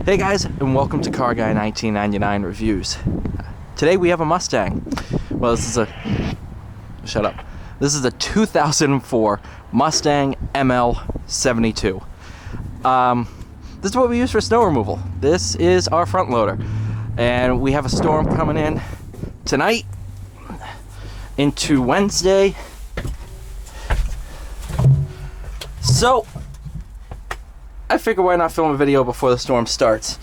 Hey guys, and welcome to Car Guy 1999 Reviews. Today we have a Mustang. Well, this is a... Shut up. This is a 2004 Mustang ML72. This is what we use for snow removal. This is our front loader. And we have a storm coming in tonight into Wednesday. So, I figure why not film a video before the storm starts.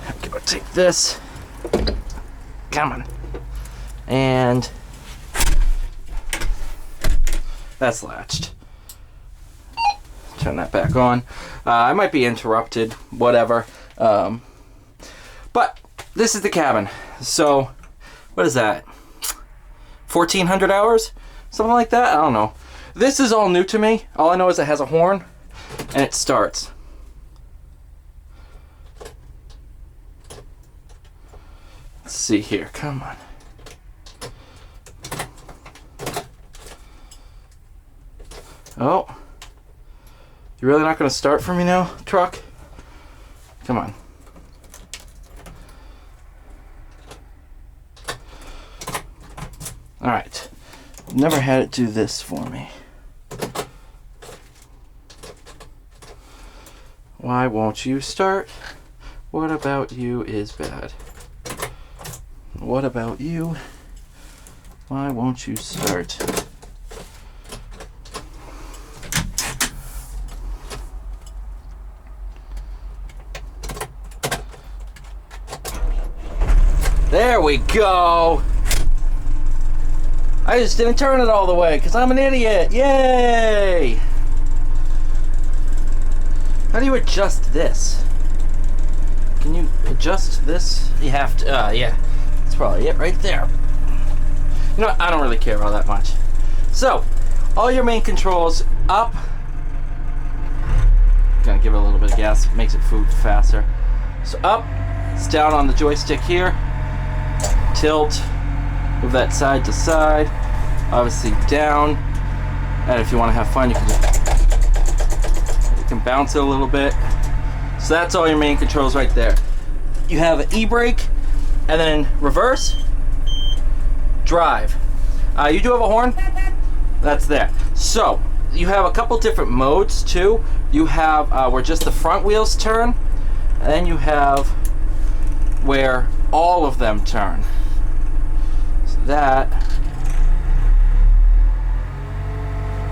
I'm gonna take this. Come on. And that's latched. Turn that back on. I might be interrupted, whatever. But this is the cabin. So, what is that? 1,400 hours? Something like that? I don't know. This is all new to me. All I know is it has a horn and it starts. Let's see here, come on. Oh. You're really not going to start for me now, truck? Come on. Alright. Never had it do this for me. Why won't you start? What about you is bad? What about you? Why won't you start? There we go! I just didn't turn it all the way because I'm an idiot! Yay! How do you adjust this? Can you adjust this? You have to, yeah. That's probably it right there. You know what? I don't really care all that much. So, all your main controls up. Gonna give it a little bit of gas, makes it food faster. So up, it's down on the joystick here. Tilt, move that side to side. Obviously down. And if you want to have fun, you can bounce it a little bit. So that's all your main controls right there. You have an e-brake. And then reverse, drive. You do have a horn, that's there. So, you have a couple different modes too. You have where just the front wheels turn, and then you have where all of them turn. So that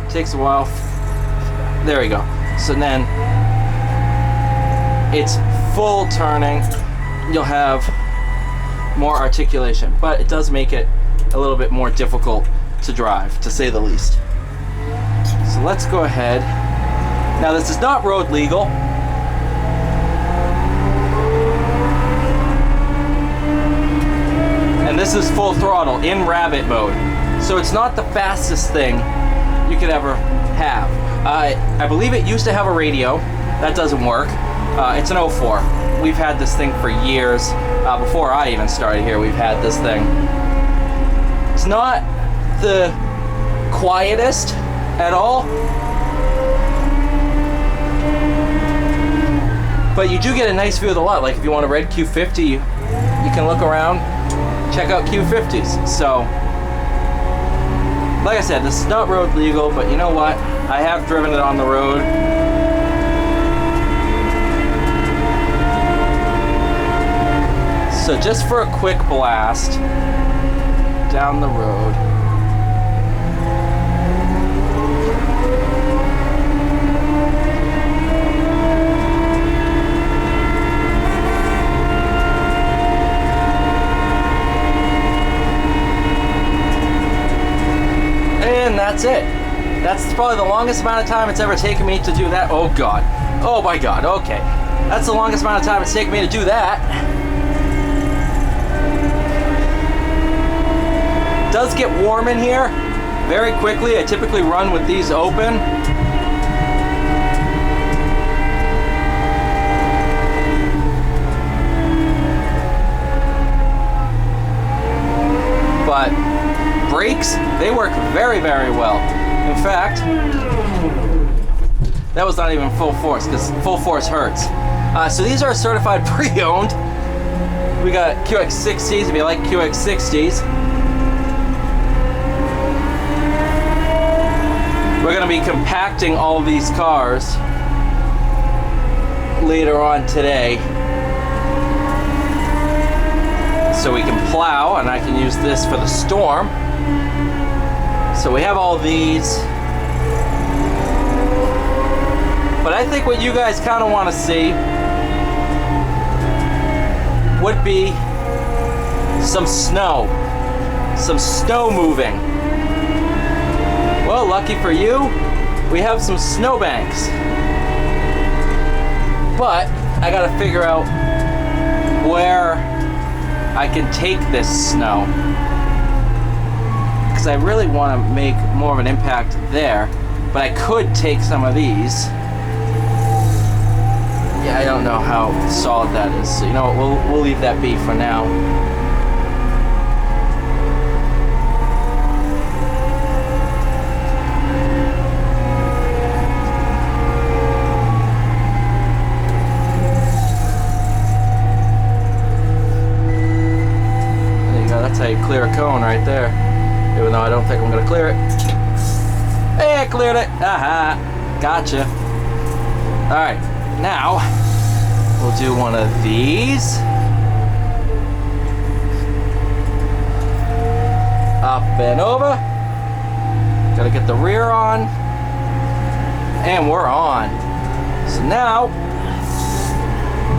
takes a while. There we go. So then, it's full turning. You'll have more articulation, but it does make it a little bit more difficult to drive, to say the least. So let's go ahead. Now this is not road legal. And this is full throttle in rabbit mode. So it's not the fastest thing you could ever have. I believe it used to have a radio. That doesn't work. It's an 04. We've had this thing for years. Before I even started here, we've had this thing. It's not the quietest at all, but you do get a nice view of the lot. Like if you want a red Q50, you can look around, check out Q50s. So, like I said, this is not road legal, but you know what? I have driven it on the road. So just for a quick blast down the road. And that's it. That's probably the longest amount of time it's ever taken me to do that. Oh God. Oh my God. Okay. That's the longest amount of time it's taken me to do that. It does get warm in here very quickly. I typically run with these open. But brakes, they work very, very well. In fact, that was not even full force, because full force hurts. So these are certified pre-owned. We got QX60s, if you like QX60s. We're gonna be compacting all of these cars later on today, so we can plow, and I can use this for the storm. So we have all these. But I think what you guys kind of want to see would be some snow moving. Well, lucky for you, we have some snowbanks. But I gotta figure out where I can take this snow, because I really want to make more of an impact there. But I could take some of these. Yeah, I don't know how solid that is. So, you know what, we'll leave that be for now. There you go, that's how you clear a cone right there. Even though I don't think I'm gonna clear it. Hey, I cleared it! Aha! Gotcha. Alright. Now, we'll do one of these. Up and over. Gotta get the rear on. And we're on. So now,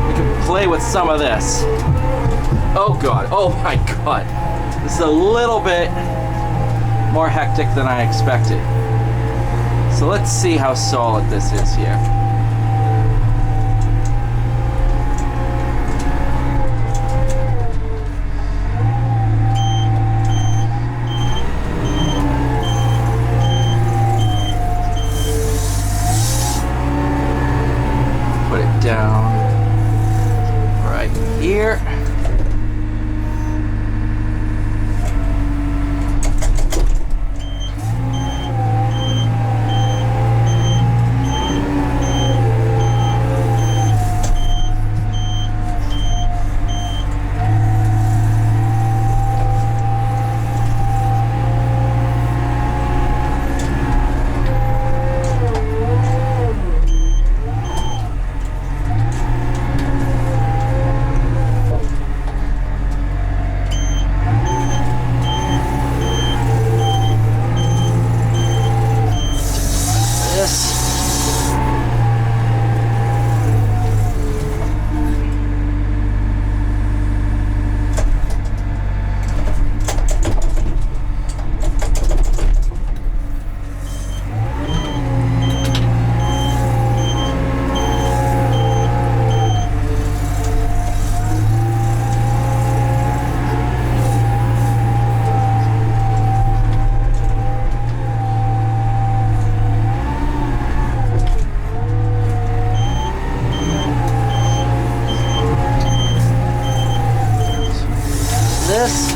we can play with some of this. Oh God, oh my God. This is a little bit more hectic than I expected. So let's see how solid this is here. Down right here. This.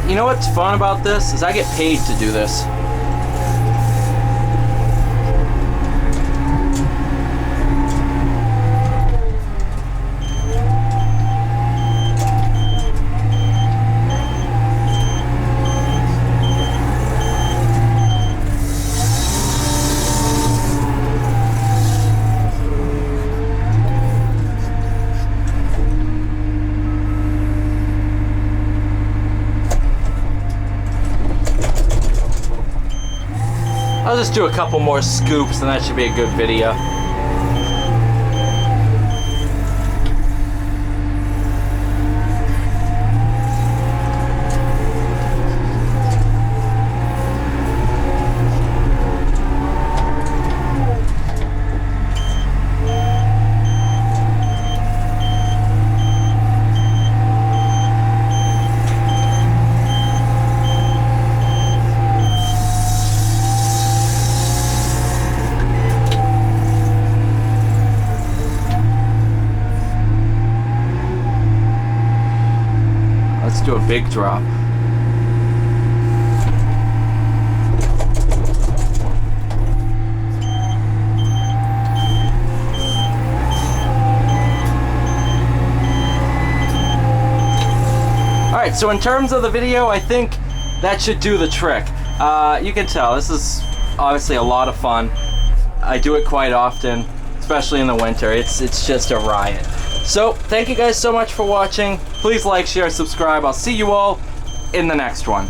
You know what's fun about this is I get paid to do this. I'll just do a couple more scoops and that should be a good video. Let's do a big drop. Alright, so in terms of the video, I think that should do the trick. You can tell, this is obviously a lot of fun. I do it quite often, especially in the winter. It's just a riot. So, thank you guys so much for watching. Please like, share, subscribe. I'll see you all in the next one.